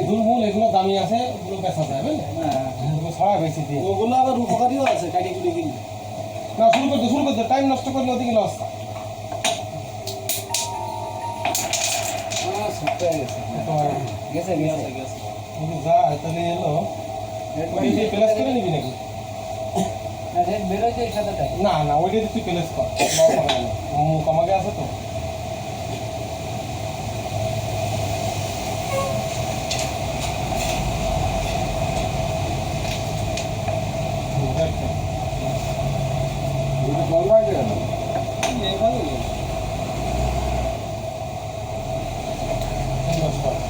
দুর্মূল এগুলো দামি আছে, ওগুলো বেচা যায় বুঝলেন, ছড়া বেশি দিয়ে ওগুলো আবার উপকারীও আছে কাটি কুটি কিনলে। না শুরু করতে টাইম নষ্ট করলে ওদিকে লস। গেছে গেছে গেছে যা তাহলে এলো প্লেস করে নিবি নাকি? বেরোচ্ছে এই সাথে না না ওইটা তুই প্লেস কর, মুখ আমাকে আছে তো।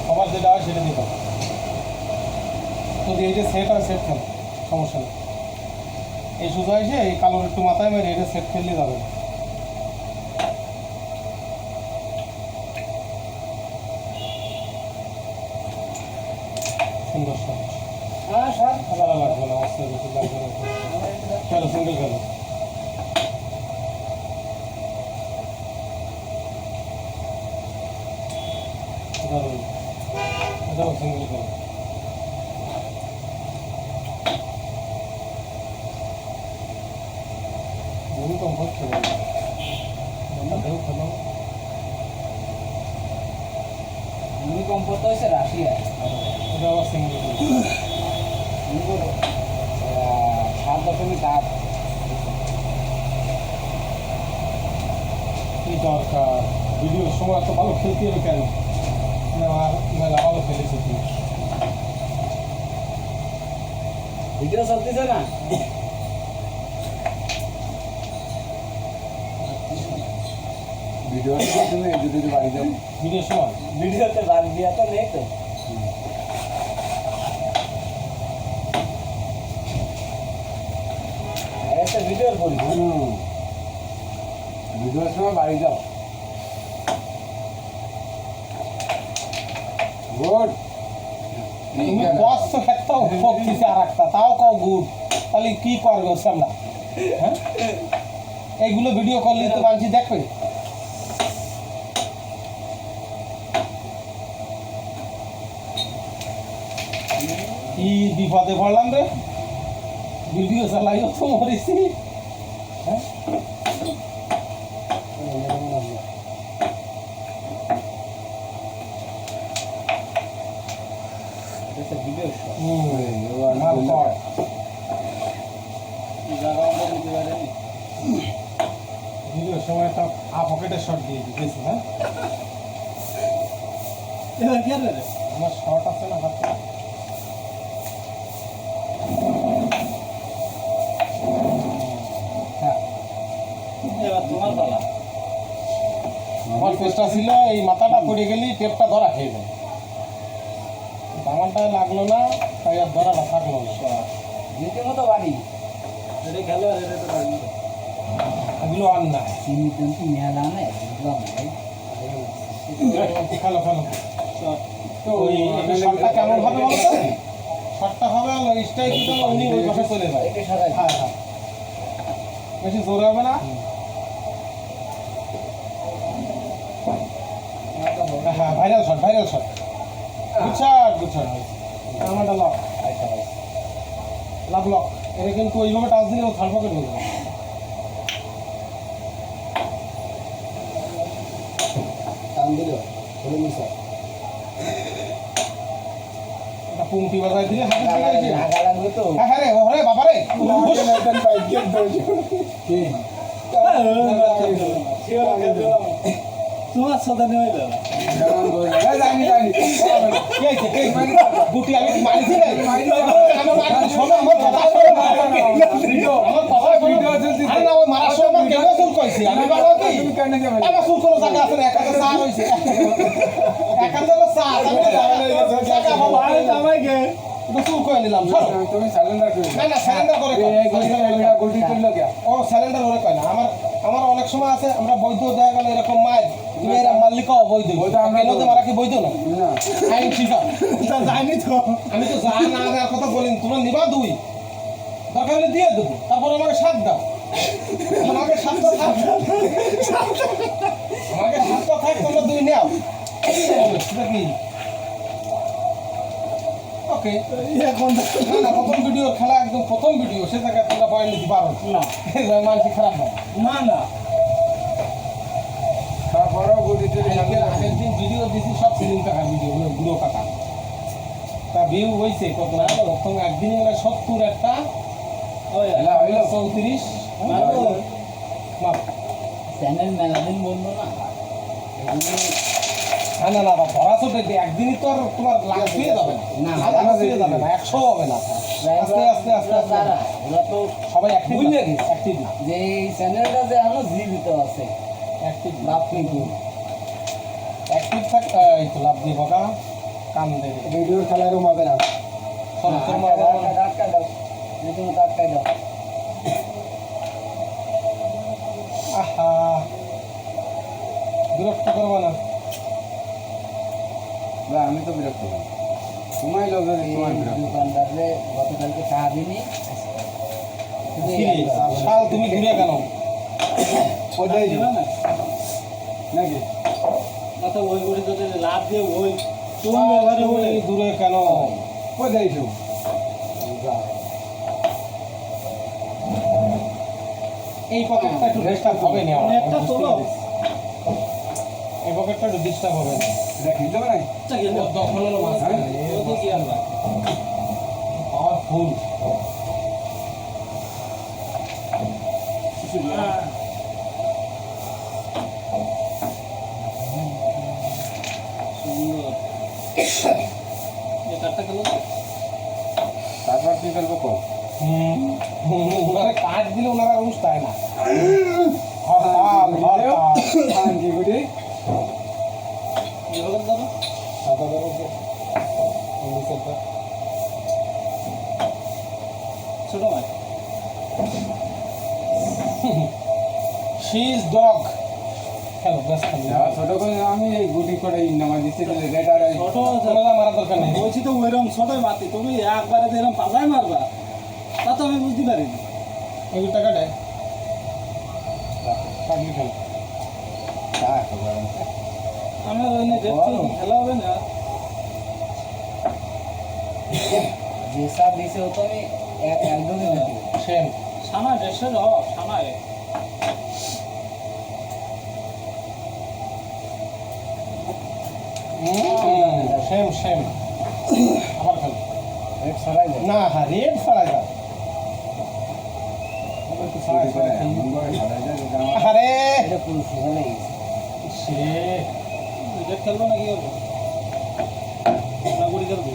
সবার যেটা হয় সেটা দিতে হবে। যদি এই যে সেট হয় সেট খেল, সমস্যা নেই। এই সোজা এসে এই কালোর একটু মাথায় মেরে এটা সেট খেললে যাবে। সুন্দর শট। হ্যাঁ স্যার ভালো লাগবে না, আস্তে বেশি লাগবে না। খেলো সিঙ্গেল খেলো। দারুণ, এটাও সিঙ্গেল খেলো। ভূমিকম্প হচ্ছে খেলো। ভূমিকম্প তো হয়েছে রাশিয়ায়, এটা আবার সিঙ্গেল খেলো। 7.8 কি দরকার ভিডিওর সময় এত ভালো খেলতে হবে কেন? আর মেলা ভালো খেলেছে তুমি। ভিডিও চলতেছে না, ভিডিও তুমি যদি বাড়ি যাও ভিডিওর সময় ভিডিওতে বাদ দিয়া তো নেই তো। একটা ভিডিওর বলি ভিডিওর সময় বাড়ি যাও। গুড। তুমি কষ্ট একটা উপকৃতি আর একটা তাও কও গুড, তাহলে কি করবে আমরা? হ্যাঁ এইগুলো ভিডিও করলে তো মানুষ দেখবে। কি বিপদে পড়লাম রে, ভিডিও চালাইও তো মরেছি। হ্যাঁ ভিডিও ভিডিওর সময় একটা পকেটের শট দিয়ে দিয়েছি। হ্যাঁ এবার কি হবে? আমার শট আছে না হাতে। হ্যাঁ এবার তোমার পালা। আমার চেষ্টা ছিল এই মাথাটা পড়ে গেলেই টেপটা ধরা খেয়ে যায়, দামানটা লাগলো না, তাই আর ধরাটা থাকলো না। রীতিমতো বাড়ি এটা খেলো আর এটা তো বাড়ি এগুলো আর না। চিনি কিন্তু মেলা নেই বুঝলাম ভাই। খেলো খেলো। তো ওই শটটা কেমন হবে বলতো? শটটা হবে ওই স্ট্রাইক দিলে উনি ওই পাশে চলে যায়। এটা সরাই হ্যাঁ হ্যাঁ, বেশি জোরে হবে না। হ্যাঁ ভাইরাল শট গুড শট। আমারটা লক লাভ লক। এটা কিন্তু ওইভাবে টাচ দিলে ও থার্ড পকেট হয়ে যাবে। টান দিল বলে মিশা এটা পুংটি বাজায় দিলে হাতে চলে আসে। ঢাকা লাগবে তো। হ্যাঁ হ্যাঁ রে, ওরে বাবা রে। তোমার সাথে নেই তো কি হয়েছে? গুটি আমি মারিছি না। আমার কথা শোনো না। আমার কথা ভিডিও চলছে। আরে না ওই মারার সময় কেন চুল কইছি? আমি বাবা কি? আমার চুল কোনো জায়গা আছে না, একাতে চা হইছে। একাতে চা, আমি জায়গা বাবা আমাকে এটা চুল কই নিলাম। সরো। তুমি সাইলেন্ডার করে না না সারেন্ডার করে কয়। গোলটি তুললো কে? ও সারেন্ডার করে কয় না। আমার অনেক সময় আছে আমরা বৈধ দেখা গেল এরকম মার তুমি এরা মালিকও বৈধ। কেনতে মারা কি বৈধ না? না আইন ঠিক আছে। জানি তো আমি তো যা না দেওয়ার কথা বলি, তোমরা নিবা 2 দরকার হলে দিয়ে দেবো, তারপর আমাকে 7 দাও। আমাকে 7 দাও, আমাকে 7 দাও। থাক তোমরা দুই নাও সেটা কি ওকে এখন না না প্রথম ভিডিও খেলা একদম প্রথম ভিডিও সে জায়গায় তোমরা পয়েন্ট নিতে পারো না মানসিক খারাপ না না না তারপরেও গুটি টুটি আগের দিন ভিডিও দিছি সব সিলিং টাকা ভিডিও গুঁড়ো কাটা তা ভিউ হয়েছে কত প্রথম একদিনই মানে 70 একটা ওই হ্যালো, হ্যালো। 34 মারো। মাপ চ্যানেল মেলাদিন বলবো না না না না বা ধরা ছোট একদিনই তো আর তোমার লাখ ছুঁয়ে যাবে না, না লাখ ছুঁয়ে যাবে না 100 হবে না আস্তে আস্তে আস্তে আস্তে তারা ওরা তো সবাই অ্যাক্টিভ বুঝলে কি? অ্যাক্টিভ না যে এই চ্যানেলটা যে এখনো জীবিত আছে অ্যাক্টিভ বাপ কিন্তু অ্যাক্টিভ থাক এই তো লাভ দিয়ে বকা কান দেবে ভিডিওর খেলারও হবে না চলো তোমরা আটকা দাও তুমি আটকাই দাও আহা বিরক্ত করবো না না আমি তো বিরক্ত হই তোমায় লোক তোমার বিরক্ত দোকানদারে গতকালকে টাকা দিনি কিরে, শাল তুমি ঘুরে কেন কোথায় যাবে নাকি মাথা ওই করে তোদের লাভ দিয়ে ওই কোন ব্যবহারে তুমি বলে দূরে কেন কোথায় যাও এই পকেটটা একটু ডিস্টার্ব হবে না আমার। একটা তোলো। এই পকেটটা একটু ডিস্টার্ব হবে না এটা খেলতে হবে না আচ্ছা গেল দখল হলো মাছ ওকে কি আনবা পাওয়ারফুল সুন্দর এই কাটটা গেল তারপর কি করবো কো ওনারা কাজ দিলে ওনারা রুশ পায় না হরতাল হরতাল কি গুটি এভাবে দাও সাদা ধরো যে ইংলিশেরটা ছোট মাছ শি ইজ ডগ খেলো ব্যাস খেলো ছোট করে আমি এই গুটি করে নামা দিচ্ছি রেড আর এই ছোট তোমরা মারা দরকার নেই বলছি তো ওইরকম ছোটই মাতি তুমি একবারে তো এরকম পাজায় মারবা তা তো আমি বুঝতে পারিনি ওই টাকা দেয় কাটলি খেলো আমার ওই নিয়ে দেখছি খেলা হবে না যেসব দিছে ও তো আমি একদমই না সেম সানা দেশের হ সানায় সেম সেম আবার খেলো রেড সরাই যায় না হ্যাঁ রেড ছাড়াই দাও একটু ছাড়াই ছাড়াই খেলো। সরাই যায় যেটা আমার আরে এটা পুরো শুকালে গেছে সে এটা খেলবো না কি করবো না গুড়ি খেলবো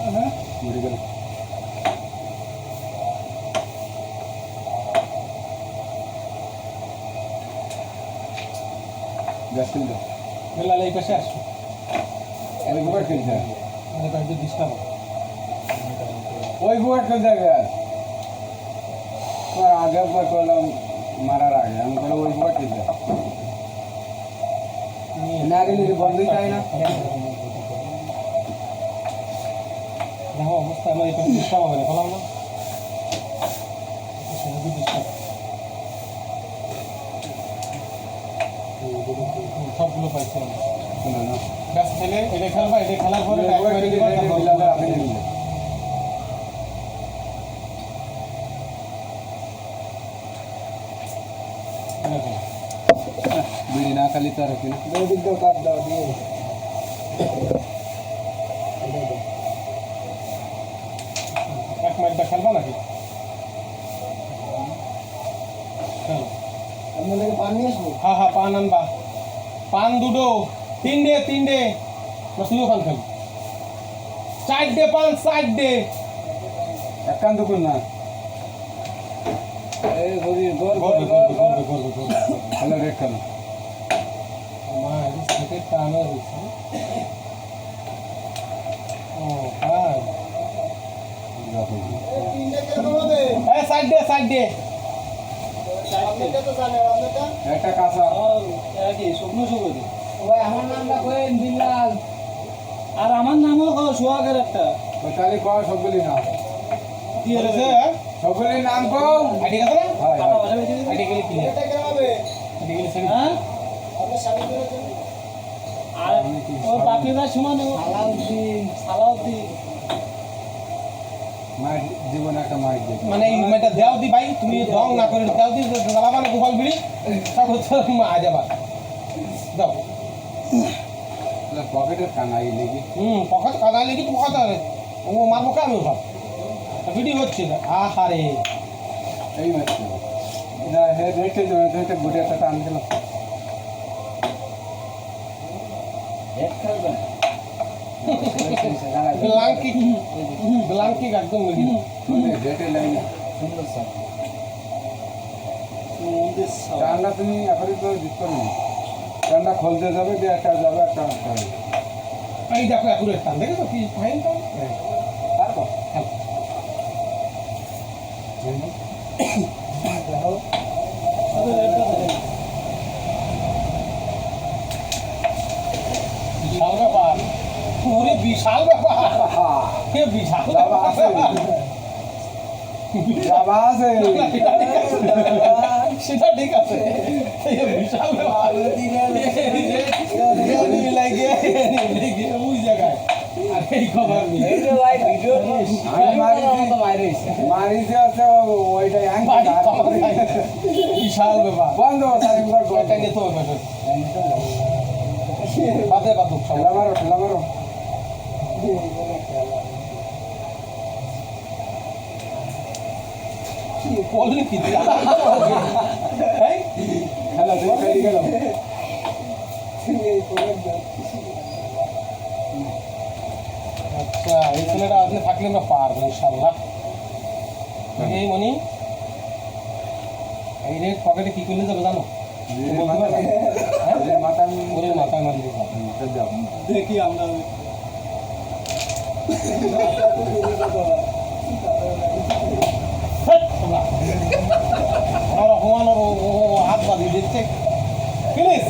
হ্যাঁ গুটি করে গ্যাস কিল দাও বেলা এই পাশে আসো ওই বুয়ার কিল দাও মানে একটু ডিস্টার্ব ওই বুয়ার কিল দাও গ্যাস আগে একবার করলাম মারার আগে আমি করে ওই বুয়ার কিল দাও না গেলে বন্ধই চাই না দেখো অবস্থা আমার এই পাশে ডিস্টার্ব হবে না বললাম না ডিস্টার্ব সবগুলো পাইছি আমি শোনো না ব্যাস খেলে এটা খেলবা এটা খেলার পরে ওই বুয়ার কিল দিলে আপনি নিলে বিড়ি না খালি তো আর কি না দুদিক দাও কাপ দাও দিয়ে এক মিনিটটা খেলবা নাকি খেলো আপনাদেরকে পানি আসবো হ্যাঁ হ্যাঁ পান আনবা পান দুটো তিনটে না তুইও পান খেল 4টে পান 4টে একান্ত কোন না এই গরিব গোল করবে করবে করবে করবে করবে হ্যালো রেড কালো মা এই থেকে টানো হইছে ও হ্যাঁ এই সাইড দে একটা কাঁচা কি শুকনো শুকনো ওই আমার নামটা কইন বিল্লাল আর আমার নামও কও সোহাগের একটা ওই তাহলে কয় সবগুলি নাম দিয়ে রেছে সবগুলি নাম কও আইডি কত না হয় কাটা ভাষা বেঁচে আইডি গেলে কি আইডি গেলে সেটা হ্যাঁ আর ওর বাকিরা সমান আলাউদ্দিন সালাউদ্দিন মায়ের জীবনে একটা মায়ের দিয়ে মানে এই মেয়েটা দেও দি ভাই তুমি রং না করে দেও দি জ্বালা মানে গোপাল বিড়ি তারপর তো মা আজ আবার দাও পকেটের কানাই লেগে পকেট কাদা লেগে পকেট ও মারবো কে আমি সব ভিডিও হচ্ছে না আহারে এই মাত্র না হে রেখে দেবে গুটি একটা টান দিল ব্লাঙ্কি ব্লাঙ্কি একদম লেগে রেটে লাইন সুন্দর স্যার মন্দির সব টানটা তুমি এখনই তো দিতে পারো না টানটা খুলতে যাবে দিয়ে একটা যাবে একটা যাবে এই দেখো একুরেট টান দেখেছো কি ফাইন টান পারবো বিশাল ব্যাপার পুরে বিশাল ব্যাপার কে বিশাল যাবা আছে যাবা আছে সেটা ঠিক আছে এই বিশাল ব্যাপার লাগে ওই জায়গায় আর এই খবর নেই এই যে ভাই ভিডিও আমি মতো মাইরেছে মারিতে আছে ওইটা বিশাল ব্যাপার বন্ধ এটা নিয়ে তো বাদে বাদুক ঠেলা মারো ঠেলা মারো বললি কি খেলা তুমি খেলি গেল আচ্ছা এই ছেলেটা আপনি থাকলে আমরা পারবো ইনশাল্লাহ এই মনি এই রেট পকেটে কি করলে যাবে জানো মাথা ওরে মাথায় মারি যাও দেখি আমরা আমার অপমান ও হাত বাঁধি দেখতে ফিনিস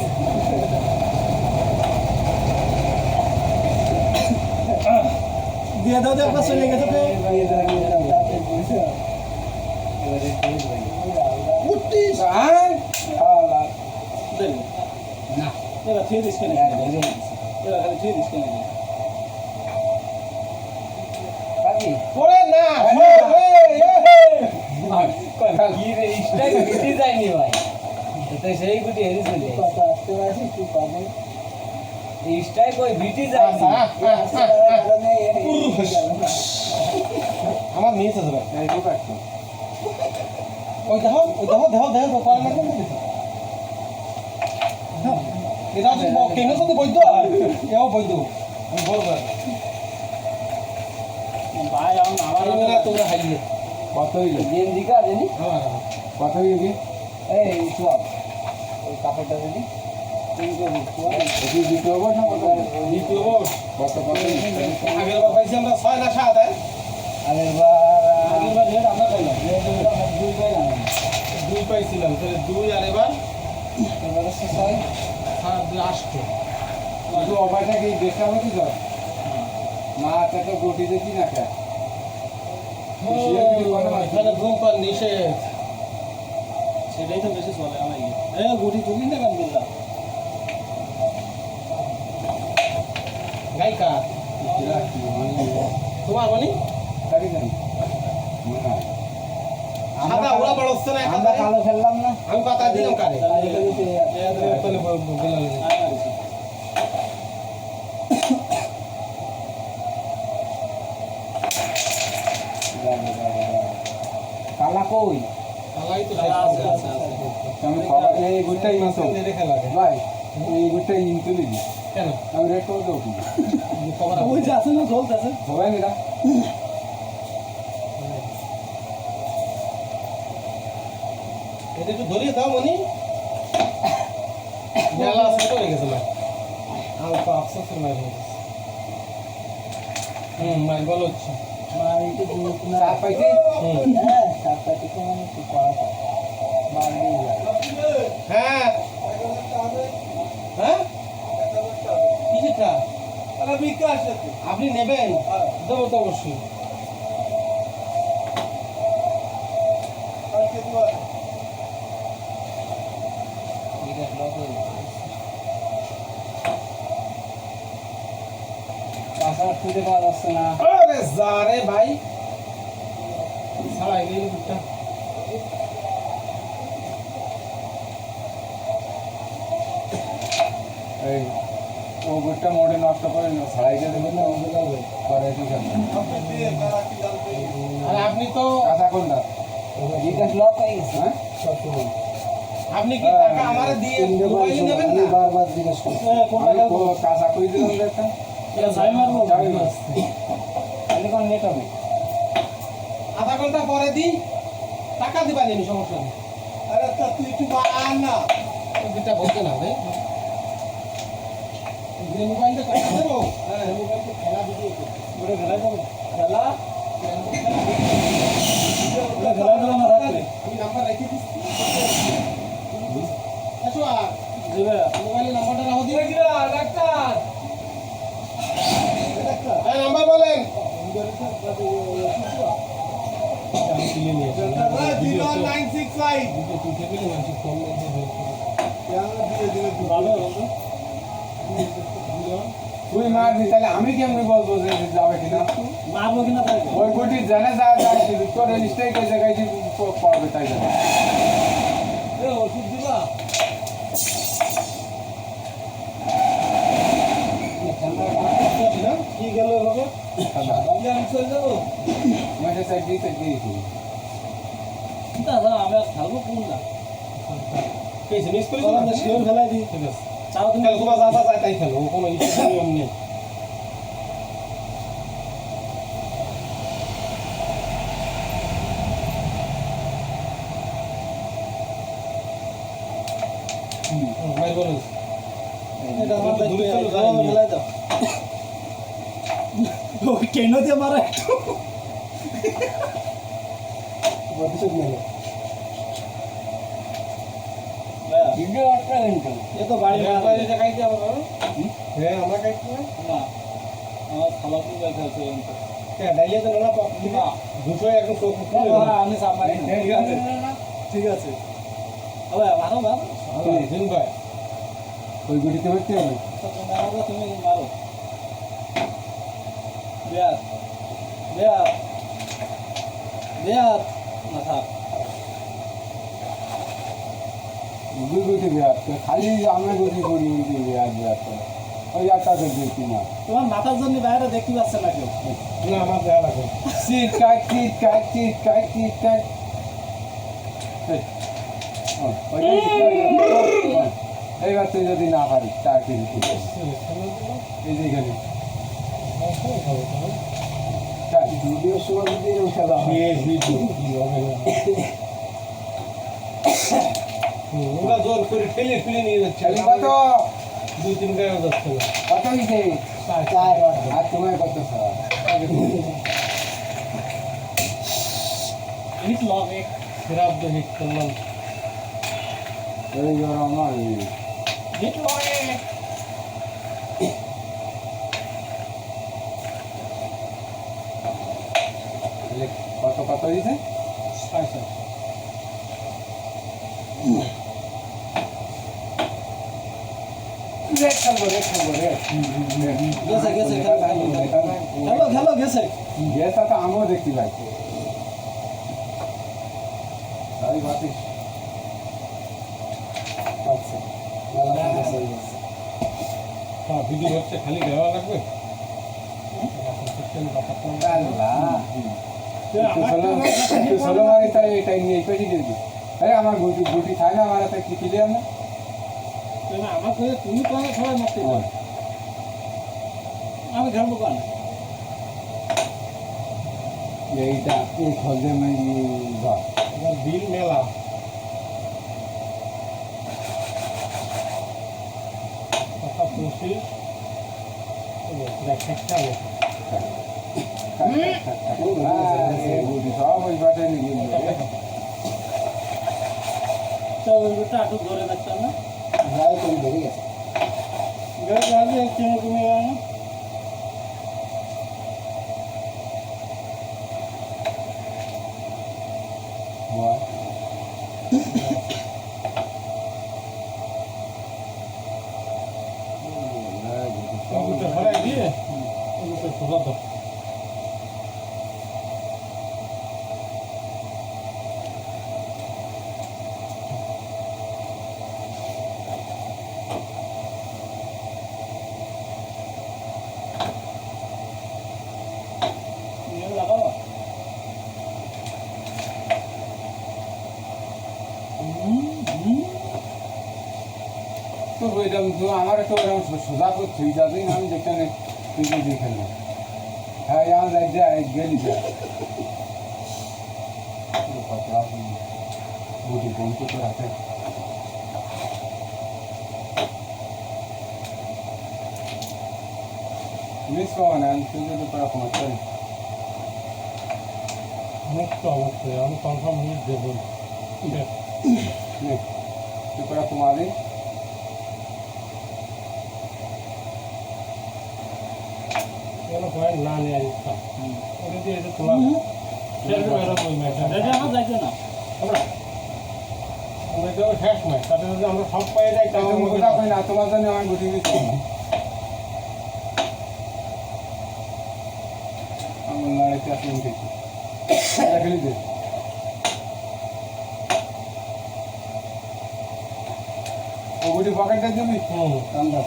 দিয়ে দাও একবার চলে গেছে তো দেন না এবার থিয়ে দিস কেন এবার খালি থিয়ে দিস কেন কাকি ওরে না কি রে স্টাইল ভিটি যায়নি ভাই তো সেই গুটি হেরি চলে এই স্টাইল কই ভিটি যায়নি আমার মিস আছে ভাই এই ঠিক আছে ওই দেখো দেখো পার মারতে এটা তো কেন যদি বৈধ এও বৈধ আমি বলবো ভাই আমার আমার মেলা তোমরা হারিয়ে কত হইল গেম দিকা জানি কত হইল এই সব ওই কাপড়টা জানি এটি দিতে হবে না কত দ্বিতীয় কত কত আগের বার পাইছি আমরা 6 না 7 আগের বার আগেরবার রেট আমরা পাইলাম দুই পাইলাম দুই পাইছিলাম তাহলে 2 আর এবার এবারে ছয় 7 8 কিন্তু অবাইটা কি দেখতে হবে কি স্যার মা তো গোটি দেখি না কে এখানে ধূমপান নিষেধ সেটাই তো বেশি চলে আমার গুটি তুলি না কেন দিল্লা গায়িকা তোমার বলি সাদা ওরা বড় হচ্ছে না আমরা কালো খেললাম না আমি পাতা দিলাম কারে তাহলে বললাম কালা কই আলাই তো আমি খাবার এই গুটাই মাছ দেখে লাগে ভাই এই গুটাই ইনতে দিবি কেন আমি রেট করে দেবো খবর ওই যে আছে না চলতেছে হবে না এটা একটু ধরিয়ে দাও মনি মেলা আছে তো হয়ে গেছে না আমার তো আফসোস নাই মাই বল হচ্ছে মারি তো দুধ না চাপ পাইছি হ্যাঁ সাতটা থেকে মানে একটু করা যায় মারি হ্যাঁ হ্যাঁ কিসেরটা আপনি নেবেন দেবো তো অবশ্যই আর খুঁজে পাওয়া যাচ্ছে না। আরে যা রে ভাই সালাই গেল বুটটা এই ও বুটটা মোড়ে নষ্ট করে না, ছাড়াই দিয়ে দেবেন না, পরে কি করবেন? আর আপনি তো কাঁচা কোনটা? এটা লক হয়ে গেছে হ্যাঁ? আপনি কি টাকা আমারে দিয়ে মোবাইল নেবেন না বারবার জিজ্ঞেস করছি আমি কাঁচা করে দিলাম একটা। এটা যাই মারবো যাই মারবো। তাহলে কোন নেট হবে আধা ঘন্টা পরে দিই টাকা দিবা নেই সমস্যা নেই আরে তা তুই একটু আন না যেটা বলতে না ভাই যে মোবাইলটা টাকা দেবো হ্যাঁ মোবাইলটা খেলা দিদি ওটা খেলা যাবে খেলা খেলা যাবে না থাকলে আমি নাম্বার রেখে দিচ্ছি আসো দেবে মোবাইলের নাম্বারটা রাখো দিই ডাক্তার হ্যাঁ নাম্বার বলেন তুই মারবি তাহলে আমি কেমনি বলবো যে যাবে কিনা? মারবো কিনা থাকবে ওই গুটি জানে যা যায় তোর রেজিস্টার কে জায়গায় যে পাবে তাই জানে। ওষুধ দিবা কি গেল হবে আমি চলে যাবো মাঝে সাইড দিতে দিয়েছি। দাদা আমি আর খাবো কোনটা কেসে মিস করে আমরা শিওর ফেলাই দিই ঠিক আছে চাও তুমি খেলো তোমার যা যা চাই তাই খেলো কোনো ইস্যু নিয়ম নেই ভাই বলুন এটা আমার দূরে চলো, দাও যাই নিয়ে। ফেলাই দাও ও কেন দিয়ে মারা একটু প্রতিশোধ নেবে ভিডিও একটা কিন্তু এ তো বাড়ি মারা এটা খাইতে হবে হ্যাঁ আমরা খাইতে না না আমার খাবার কি দেখা আছে হ্যাঁ ডাইলে তো না পাক না দুটো একদম চোখ খুলে আমি সামনে ঠিক আছে ঠিক আছে আরে মারো মারো দিন ভাই ওই গুটিতে হচ্ছে হবে। তুমি মারো বেয়ার বেয়ার বেয়ার না থাক দুই গুটি বিয়ার তো খালি আমরা গুটি করি ওই যে বিয়ার বিয়ার করে ওই একটা তো দিয়েছি না। তোমার মাথার জন্য বাইরে দেখতে পাচ্ছে না কেউ না আমার দেয়া লাগে চিট কাট চিট কাট চিট কাট চিট কাট। এইবার তুই যদি না পারিস 4 কেজি এই যে এখানে ভিডিও সময় যদি এরকম খেলা হয় ওরা জোর করে ঠেলে ঠেলে নিয়ে যাচ্ছে কত দুই তিন গায়ে যাচ্ছে না কত হয়েছে আর তোমার কত হিট লগ এক খারাপ তো হিট করলাম এই ধর আমার হিট লগ এক কত কত হয়েছে পয়সা রেট খাবো রেট খাবো রেট গেছে গেছে খেলো খেলো গেছে গেছে তো আমিও দেখতে পাচ্ছি তাই বাতিস আচ্ছা হ্যাঁ ভিডিও হচ্ছে খালি দেওয়া লাগবে আমার গুটি গুটি থাকে আমার হাতে কি ক্লিয়ার না আমাকে তুমি কোনো সবাই মারতে পারো আমি খেলবো কেন এইটা এই খোঁজে ঘর এবার বিল মেলা কথা 25 একটা গুটি সব ওই বাটে নিয়ে চৌরটা একটু ধরে দেখতাম না যাই তুমি ধরে গেছে গাড়ি গাড়ি একটু কমে গেল না কম্পিউটার হরাই দিয়ে লাগাও তো ওইরকম তো আমার তো ওরকম সোজা করে থুই যাবে আমি যেখানে তুই যে দেখেন হ্যাঁ यहाँ যাই যায় গেলি যা বুঝি বলতে তো আছে মিস করো না তুই যদি পড়া কমাতে পারি মুক্ত অবশ্যই আমি কনফার্ম নিউজ দেবো নে তুই পড়া কমাবি কোনো পয়েন্ট না নেওয়ার ইচ্ছা ওটা দিয়ে এটা তোলা সেরকম এরকম ম্যাচ এটা আমার যাইতো না আমরা তো শেষ ম্যাচ তাতে যদি আমরা সব পেয়ে যাই তাহলে তুমি কথা কই না তোমার জন্য আমি বুঝি গেছি আমার লড়াইতে আসলে দেখি দেখলি দে ওগুলি পকেটে দিবি টান দাও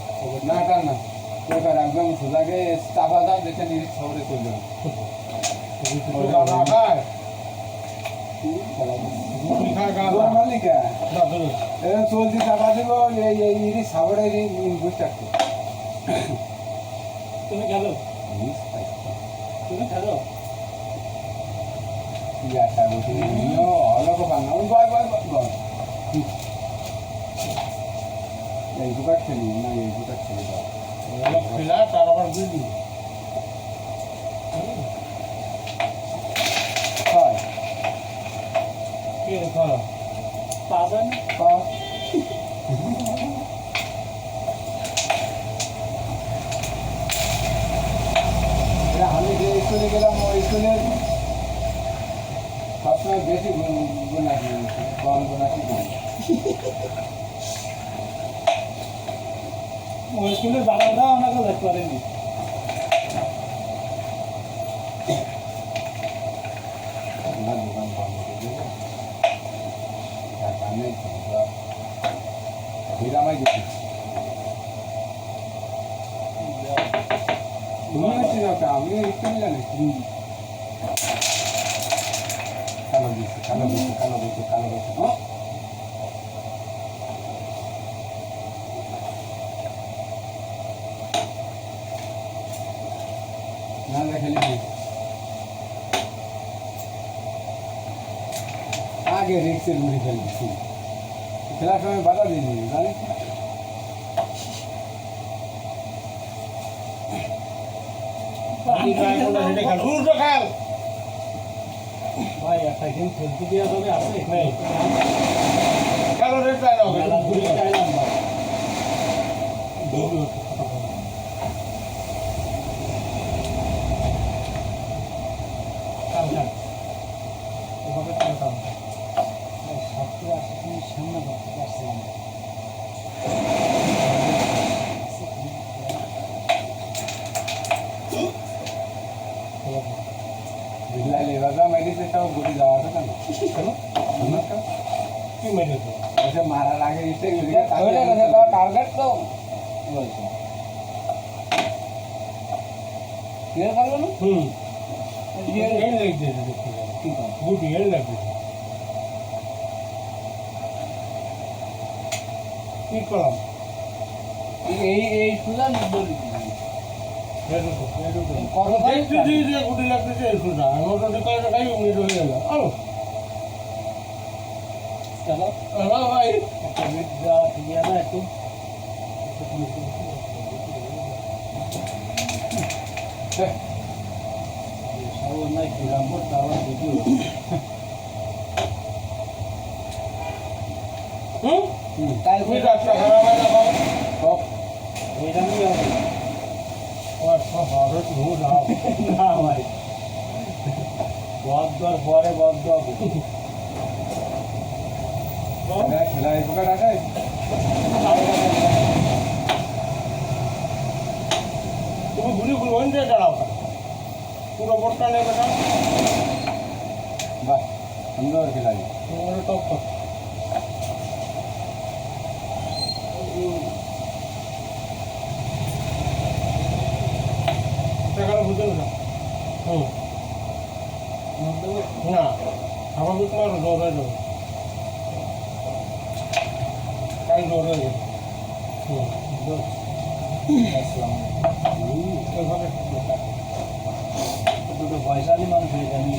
না টান না তোর একদম সোজাকে চাপা দাও দেখে নিরিখ খবরে চলে যাবে দাদা খায় গুটি খায় গা তোর মালিকা দাদু এরকম চলছি চাপা দিব এই ইরি সাবরে বুঝতে তুমি খেলো তুমি খেলো ইয়াটা বুঝি নিও অলক বাংলা ওই বয় বয় বয় এই দুটা খেলি না এই দুটা খেলি দাও অলপ খেলা তার আবার বুঝলি হয় কি করা পাবেন পাও আমি যে স্কুলে গেলাম ওই স্কুলের সবসময় বেশি গুণাকি কম গুণাকি ওই স্কুলের বাবাটা ওনাকে দেখতে পারেনি দোকান বন্ধ করে দেবো কানে হিরামাই গেছি তুমি হচ্ছে আমি স্কুলে জানি কালো দিচ্ছে কালো দিচ্ছে কালো দিচ্ছে কালো দিচ্ছে না খেলি আগে রিক্সের মুড়ি ফেলছি খেলার সময় বাধা দিয়ে দিবি জানিস উল্টো খেল ভাই একটা গেম খেলতে দেওয়া যাবে আছে নেই খেলো রেড লাইন হবে মেলা ঘুরে চাইলাম ভাই কাল কাল এভাবে খেলতাম 70-80 মিনিট সামনে করতে পারছিলাম বিল্লাল এভাবে মেডিসে সব ঘুরে যাওয়া তো কেন কি মেরেছে ওকে মারার আগে ইসে টার্গেট তো বলছো ক্লিয়ার করলো না এর লেগ দিয়েছে দেখতে ঠিক আছে গুটি এর লেগ দিয়েছে কি করলাম এই সুদা বলি কত দেখতে দিয়ে দিয়ে গুটি লাগতেছে এই সুদা আমার তো দেখাই দেখাই উনি চলে গেল চলো ভাই একটা মিট দেওয়া ঠিক আছে একটু সব নাই খিলাম তাও দেখি তাই তুমি ডাক্তার খারাপ হয় না বাবা সব এটা নিয়ে হবে হবে তুমি যাও না ভাই বদ্ধর পরে বদ্ধ হবে খেলা এই প্রকার আছে তুমি ঘুরি ঘুরি ওই দিয়ে দাঁড়াও পুরো বোটটা নেবে না বাহ সুন্দর খেলাই পুরো টপ টপ টাকাটা বুঝতে না না আমার বুঝতে পারো জোর হয়ে যাবে তাই জোর হয়ে যাবে দুটো পয়সালি মানুষ হয়ে যাবে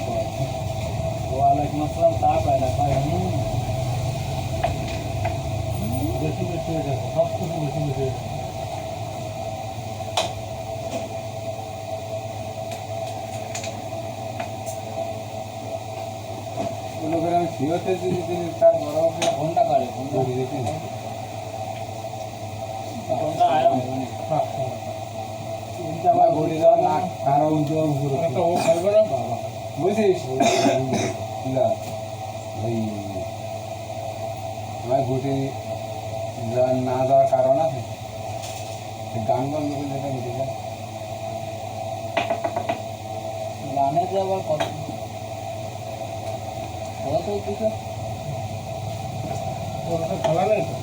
ওয়ালাইকুম আসসালাম তা পায় না পায় বেশি বেশি হয়ে যাবে সব কিছু বেশি বেশি হয়ে যাবে মনে করে আমি সিওতে যদি তিনি তার বড় ঘন্টা করে ঘন্টা করে দিয়েছেন ঘন্টা আয়া আমার বডি দেওয়া লাখ কারো উদ্যোগ পুরো একটা ও খাইবে না বাবা বুঝিস না ওই আমার ঘুটে না যাওয়ার কারণ আছে গান বন্ধ করে যেটা মিটে যায় গানে যাবার কত কত দিকে ওটা খেলা নেই তো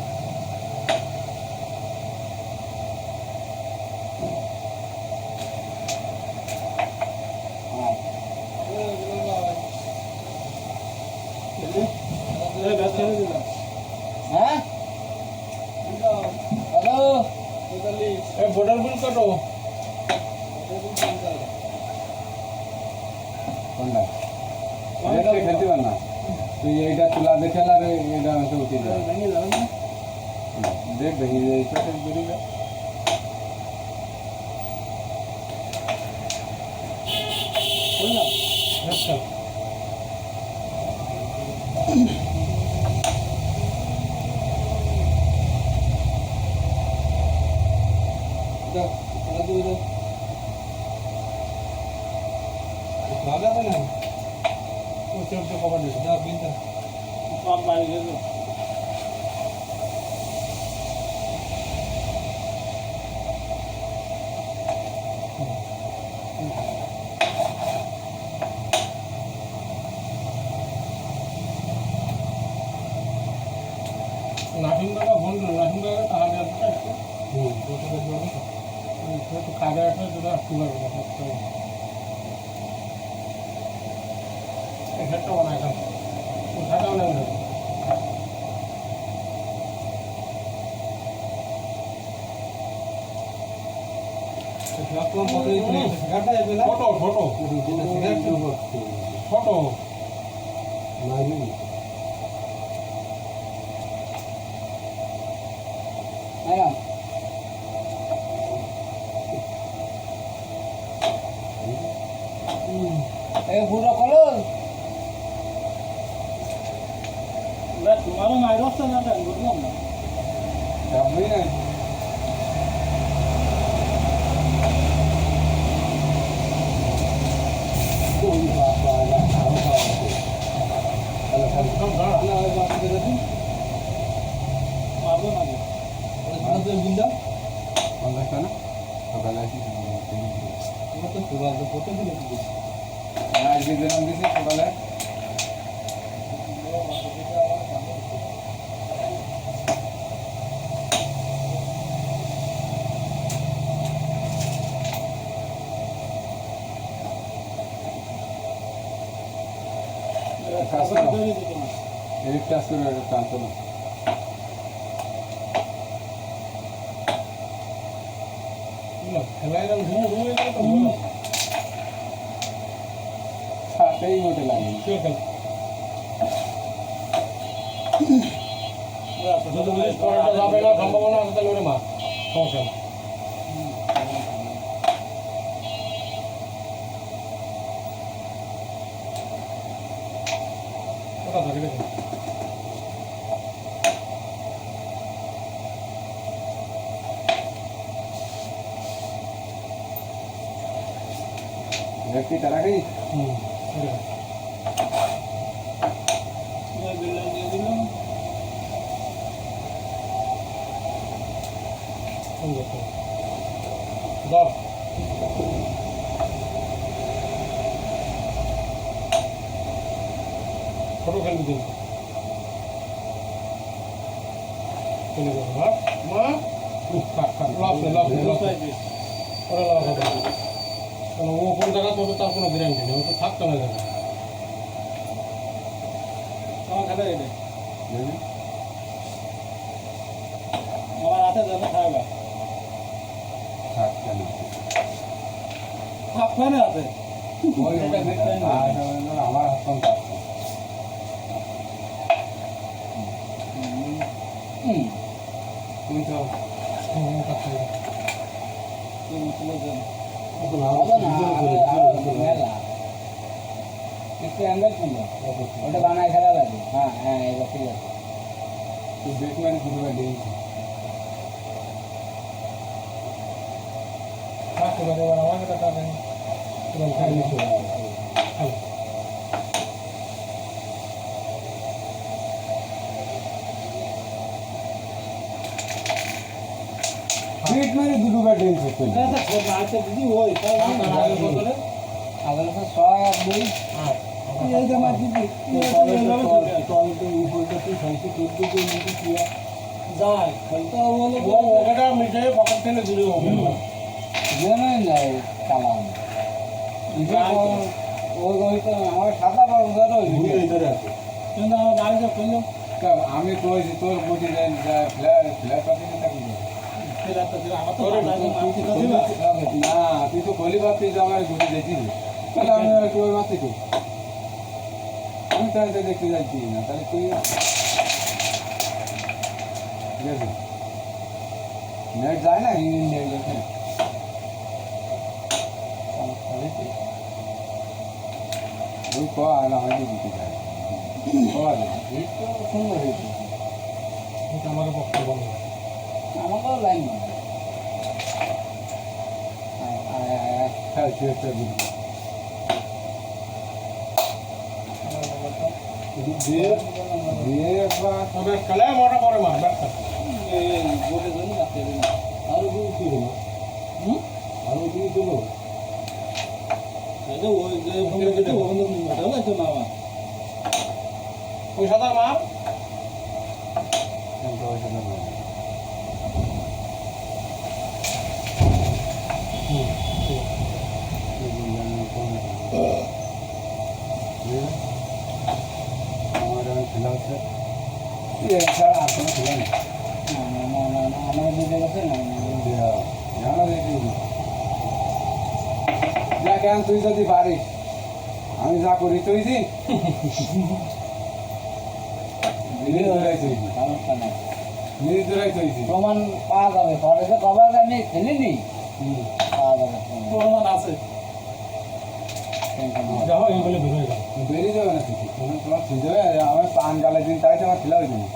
হ্যাঁ হ্যালো এই বোর্ডার বিল কত কোনটা এটা খেলতে পার না তুই এইটা তুলা দেখে আর এটা হচ্ছে উঠে যায় দেখ ভেঙে যায় চোখে বেরিয়ে যায় আচ্ছা ভালো হবে না ও চলতে কবার দিস না বিনটা সব বাড়ি গেল নাসিম দাদা ফোন করলো নাসিম দাদা তাহলে আসবে একটু কাজে আসলে তোরা আসতে পারবে একটা বানায় এখন ওঠাটাও নেই ফটো ফটো ফটো হ্যাঁ এই পুরো কলস তোমারও মায়ের অবস্থা না বুঝলাম না যাবই না মারবো না বিন্দা পঞ্চাশটা না সকালে আসি তোমার তো সুগার কত দিলে আজকে যেরকম দিছি সকালে কাজ করো এই কাজ করে কাজ করো খেলায় ঘুমে ঘুমে সাথেই মোটে লাগে যাবে না সম্ভাবনা আছে তাহলে ওরে মা সমস্যা নেই ওটা ধরে গেছে व्यक्ति तरह गई ধর ছোট খেলবি কিন্তু চলে যাবো মা ওরা লাভ হবে কারণ ও কোন জায়গা তো তার কোনো গ্যারান্টি নেই ও তো থাকতো না জায়গা আমার খেলা এটা আমার হাতে যাবে থাকবে থাকবে না হাতে আমার হাত কম থাকছে তুমি তো একটু অ্যাঙ্গেল ছিল ওটা বানায় খেলা লাগে হ্যাঁ হ্যাঁ এবার ঠিক আছে তুই বেশ মানে দুটো দিয়েছি থাকতে পারে এবার আমাকে টাকা দেন এবার খাইনি চলে বেশ মানে দুটো দিয়েছি আচ্ছা দিদি ওই তার আগের বদলে আগের বছর 6 আর 2 এই যে আমার দিদি যায় খেলতে বলে ওটা মিটে পকেট থেকে দূরে হবে জেনে যায় চালান ওই ওই তো আমার সাদা বড় ধরো কিন্তু আমার বাড়িতে খুললাম আমি কইছি তোর বুঝি দেন ফ্ল্যাট ফ্ল্যাট পাতি না থাকি আমার তো দিবা না তুই তো কলি ভাবছিস যে আমার বুঝি দেখছিস তাহলে আমি একটু ওই মারতে কি আমি তাহলে দেখতে যাচ্ছি না তাহলে তুই ঠিক আছে নেট যায় না নেট যাচ্ছে ওই ক আর আমাকে দিতে চাই সুন্দর হয়েছে এটা আমার পক্ষে বলো আমাকেও লাইন হ্যাঁ চেষ্টা করি দিয়ে দিয়ে একবার তবে খেলায় মোটা করে মার ব্যাপারটা গোটে জন্য রাখতে হবে না আরো কি ছিল আরো কি ছিল এটা ওই যে ওখানে তো না আমার ওই সাদা মার আমার খেলা হচ্ছে এছাড়া আর কোনো খেলা নেই আমার বুঝে গেছে না জানা দেখি যা কেন তুই যদি পারিস আমি যা করি তুই দি ধরাই তুই সমস্যা নাই নিজে ধরাই তুই প্রমাণ পাওয়া যাবে পরে যে কবার আমি খেলিনি পাওয়া যাবে প্রমাণ আছে দেখো এই বলে বেরোয় গেল বেরিয়ে যাবে না কিছু তোমার ঠিক যাবে আমার পান গালে দিন তাই তো আমার খেলা হয়েছে না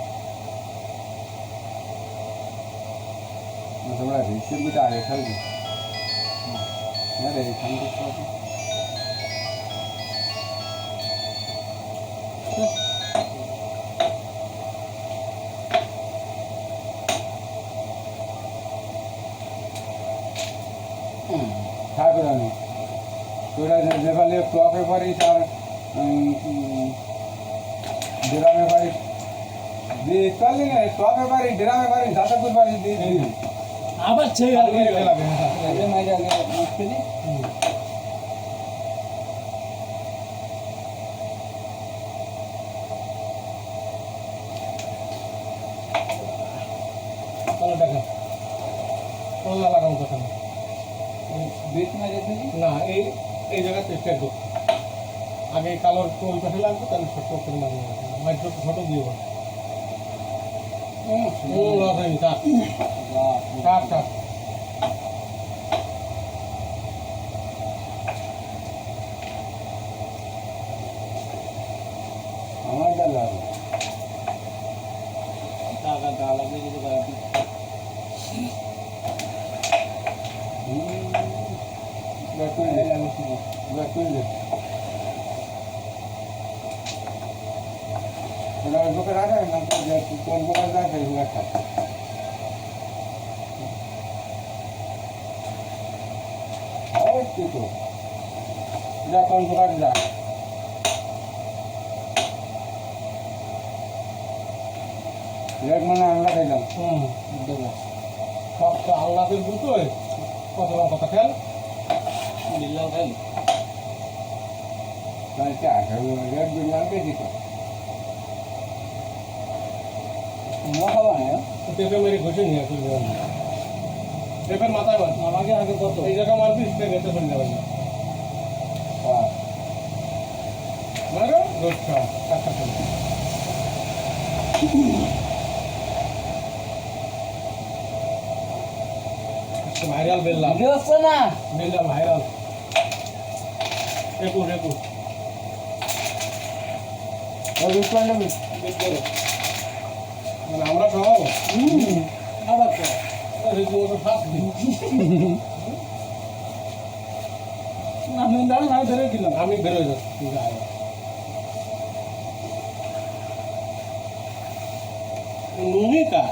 তোমরা রিক্সের দিকে আগে খেলবে হ্যাঁ রে এখান থেকে থাকবে আমি তোরা যেভাবে ক্লকে পারিস আর ড্রামে পারিস দিয়ে চললি না ক্লকে পারিস ড্রামে পারিস দাতাপুর পারিস দিয়ে দিবি আবার ছেড়ে খেলাবে আগে মাইরে আগে মুশকিল তাহলে দেখা তোলা লাগানো কথা না বিট মাইরে দিবি না এই এই জায়গা চেষ্টা করো আগে কালোর টোল পাশে লাগবে তাহলে ছোট করে মারিয়ে মাইক্রো ছোট দিয়ে বল লস হয়নি চাপ চাপ চাপ আমার যা লাগবে টাকা গালা দিয়ে কিছু করাবি ব্যাক করে দে ব্যাক করে দে ওটা বুকে রাখা না তো যে কোন বুকে রাখা এই রাখা আর কি তো যা কোন বুকে যা এক মানে আমরা খাইলাম সব তো আল্লাহের বুঝতোই কত রকম কথা খেয়াল বিল্লাল খাই তাই চা খাবো এক বিরিয়ানি কেজি তো খাওয়া নেই পেঁপে মেরে ঘষে নিয়ে আসল পেঁপের মাথায় মার আমাকে আগে কত এই জায়গা মারবি পেঁপে গেছে শুনে যাবেন না মারো রোজ খাওয়া টাকা ভাইরাল বেল্লা ভিডিও হচ্ছে না বেল্লা ভাইরাল একুশ একুশ মানে আমরা খাওয়াবো আবার তো রীতিমতো শাস্তি আমি দাঁড়ান আমি ধরে দিলাম আমি বেরোয় যাচ্ছি নুনি কা